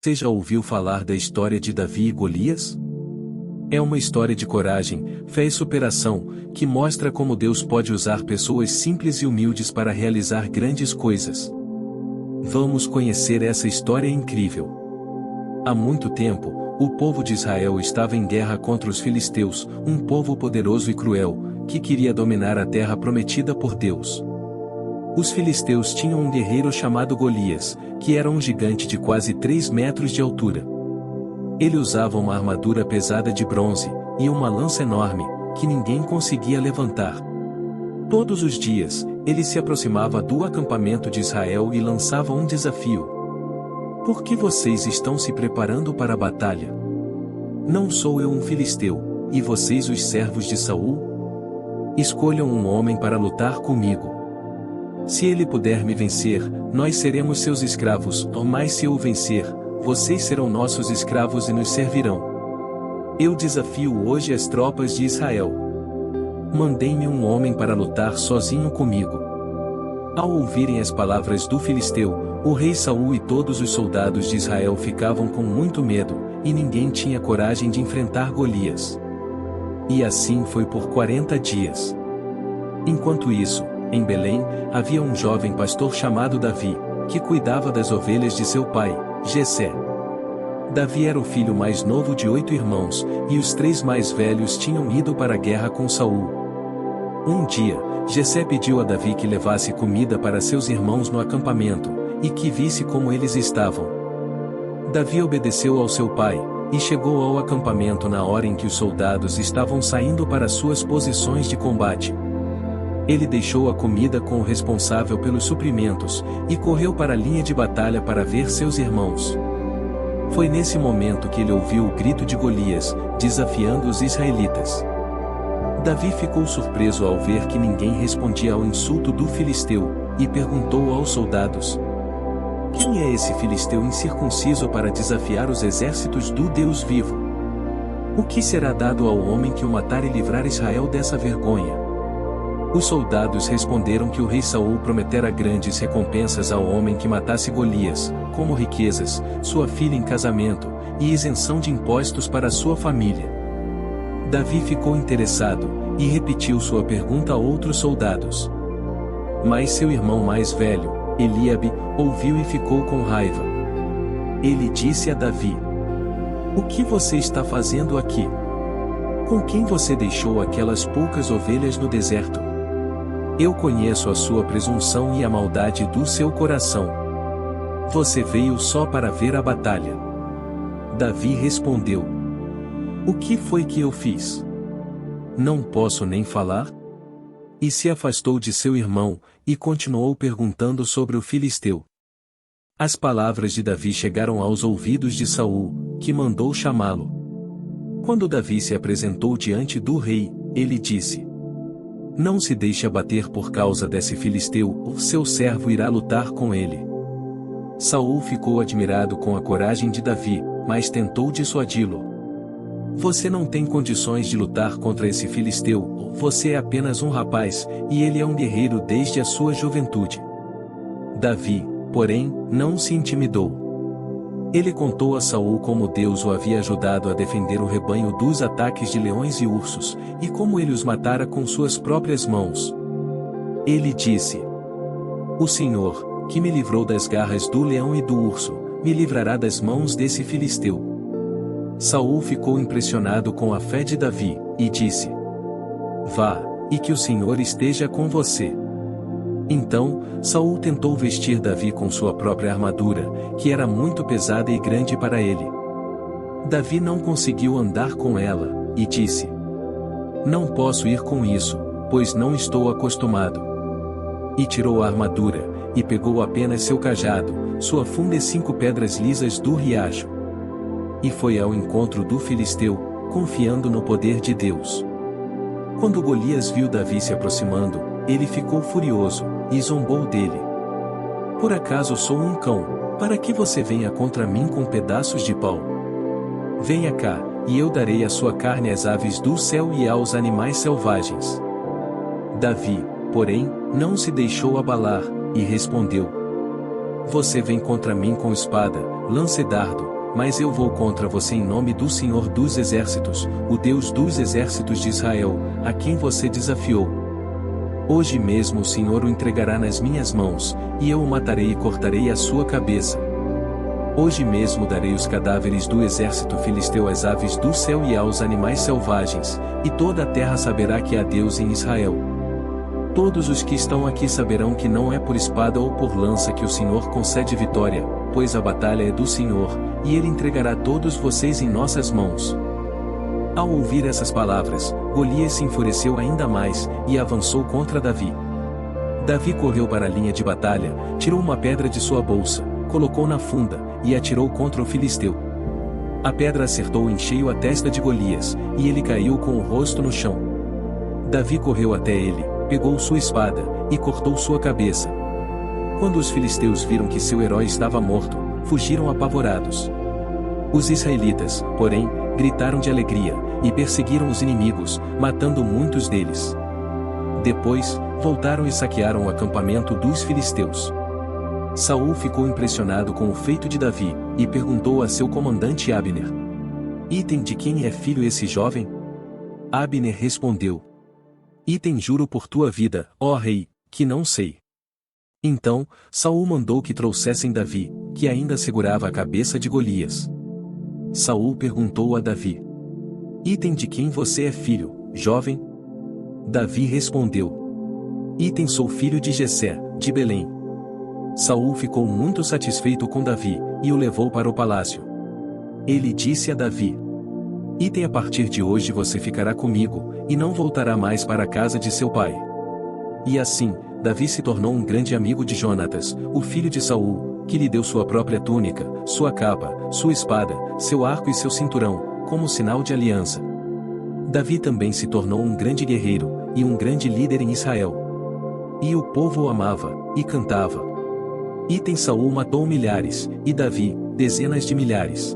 Você já ouviu falar da história de Davi e Golias? É uma história de coragem, fé e superação, que mostra como Deus pode usar pessoas simples e humildes para realizar grandes coisas. Vamos conhecer essa história incrível. Há muito tempo, o povo de Israel estava em guerra contra os filisteus, um povo poderoso e cruel, que queria dominar a terra prometida por Deus. Os filisteus tinham um guerreiro chamado Golias, que era um gigante de quase 3 metros de altura. Ele usava uma armadura pesada de bronze, e uma lança enorme, que ninguém conseguia levantar. Todos os dias, ele se aproximava do acampamento de Israel e lançava um desafio. Por que vocês estão se preparando para a batalha? Não sou eu um filisteu, e vocês os servos de Saul? Escolham um homem para lutar comigo. Se ele puder me vencer, nós seremos seus escravos, mas se eu o vencer, vocês serão nossos escravos e nos servirão. Eu desafio hoje as tropas de Israel. Mandem-me um homem para lutar sozinho comigo. Ao ouvirem as palavras do filisteu, o rei Saul e todos os soldados de Israel ficavam com muito medo, e ninguém tinha coragem de enfrentar Golias. E assim foi por 40 dias. Enquanto isso, em Belém, havia um jovem pastor chamado Davi, que cuidava das ovelhas de seu pai, Jessé. Davi era o filho mais novo de 8 irmãos, e os 3 mais velhos tinham ido para a guerra com Saul. Um dia, Jessé pediu a Davi que levasse comida para seus irmãos no acampamento, e que visse como eles estavam. Davi obedeceu ao seu pai, e chegou ao acampamento na hora em que os soldados estavam saindo para suas posições de combate. Ele deixou a comida com o responsável pelos suprimentos, e correu para a linha de batalha para ver seus irmãos. Foi nesse momento que ele ouviu o grito de Golias, desafiando os israelitas. Davi ficou surpreso ao ver que ninguém respondia ao insulto do filisteu, e perguntou aos soldados: quem é esse filisteu incircunciso para desafiar os exércitos do Deus vivo? O que será dado ao homem que o matar e livrar Israel dessa vergonha? Os soldados responderam que o rei Saul prometera grandes recompensas ao homem que matasse Golias, como riquezas, sua filha em casamento, e isenção de impostos para sua família. Davi ficou interessado, e repetiu sua pergunta a outros soldados. Mas seu irmão mais velho, Eliabe, ouviu e ficou com raiva. Ele disse a Davi: o que você está fazendo aqui? Com quem você deixou aquelas poucas ovelhas no deserto? Eu conheço a sua presunção e a maldade do seu coração. Você veio só para ver a batalha. Davi respondeu: o que foi que eu fiz? Não posso nem falar? E se afastou de seu irmão, e continuou perguntando sobre o filisteu. As palavras de Davi chegaram aos ouvidos de Saul, que mandou chamá-lo. Quando Davi se apresentou diante do rei, ele disse: não se deixe abater por causa desse filisteu, o seu servo irá lutar com ele. Saul ficou admirado com a coragem de Davi, mas tentou dissuadi-lo. Você não tem condições de lutar contra esse filisteu, você é apenas um rapaz, e ele é um guerreiro desde a sua juventude. Davi, porém, não se intimidou. Ele contou a Saul como Deus o havia ajudado a defender o rebanho dos ataques de leões e ursos, e como ele os matara com suas próprias mãos. Ele disse: o Senhor, que me livrou das garras do leão e do urso, me livrará das mãos desse filisteu. Saul ficou impressionado com a fé de Davi, e disse: vá, e que o Senhor esteja com você. Então, Saul tentou vestir Davi com sua própria armadura, que era muito pesada e grande para ele. Davi não conseguiu andar com ela, e disse: não posso ir com isso, pois não estou acostumado. E tirou a armadura, e pegou apenas seu cajado, sua funda e 5 pedras lisas do riacho. E foi ao encontro do filisteu, confiando no poder de Deus. Quando Golias viu Davi se aproximando, ele ficou furioso, e zombou dele. Por acaso sou um cão, para que você venha contra mim com pedaços de pau? Venha cá, e eu darei a sua carne às aves do céu e aos animais selvagens. Davi, porém, não se deixou abalar, e respondeu: você vem contra mim com espada, lance dardo, mas eu vou contra você em nome do Senhor dos Exércitos, o Deus dos Exércitos de Israel, a quem você desafiou. Hoje mesmo o Senhor o entregará nas minhas mãos, e eu o matarei e cortarei a sua cabeça. Hoje mesmo darei os cadáveres do exército filisteu às aves do céu e aos animais selvagens, e toda a terra saberá que há Deus em Israel. Todos os que estão aqui saberão que não é por espada ou por lança que o Senhor concede vitória, pois a batalha é do Senhor, e Ele entregará todos vocês em nossas mãos. Ao ouvir essas palavras, Golias se enfureceu ainda mais, e avançou contra Davi. Davi correu para a linha de batalha, tirou uma pedra de sua bolsa, colocou na funda, e atirou contra o filisteu. A pedra acertou em cheio a testa de Golias, e ele caiu com o rosto no chão. Davi correu até ele, pegou sua espada, e cortou sua cabeça. Quando os filisteus viram que seu herói estava morto, fugiram apavorados. Os israelitas, porém, gritaram de alegria, e perseguiram os inimigos, matando muitos deles. Depois, voltaram e saquearam o acampamento dos filisteus. Saul ficou impressionado com o feito de Davi, e perguntou a seu comandante Abner: Item de quem é filho esse jovem? Abner respondeu: Item juro por tua vida, ó rei, que não sei. Então, Saul mandou que trouxessem Davi, que ainda segurava a cabeça de Golias. Saul perguntou a Davi: Item de quem você é filho, jovem? Davi respondeu: Item sou filho de Jessé, de Belém. Saul ficou muito satisfeito com Davi, e o levou para o palácio. Ele disse a Davi: Item a partir de hoje você ficará comigo, e não voltará mais para a casa de seu pai. E assim, Davi se tornou um grande amigo de Jonatas, o filho de Saul, que lhe deu sua própria túnica, sua capa, sua espada, seu arco e seu cinturão, como sinal de aliança. Davi também se tornou um grande guerreiro, e um grande líder em Israel. E o povo o amava, e cantava. Item Saul matou milhares, e Davi, dezenas de milhares.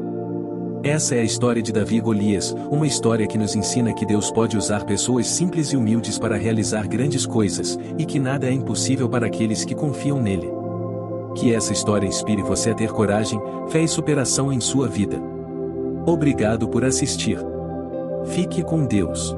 Essa é a história de Davi e Golias, uma história que nos ensina que Deus pode usar pessoas simples e humildes para realizar grandes coisas, e que nada é impossível para aqueles que confiam nele. Que essa história inspire você a ter coragem, fé e superação em sua vida. Obrigado por assistir. Fique com Deus.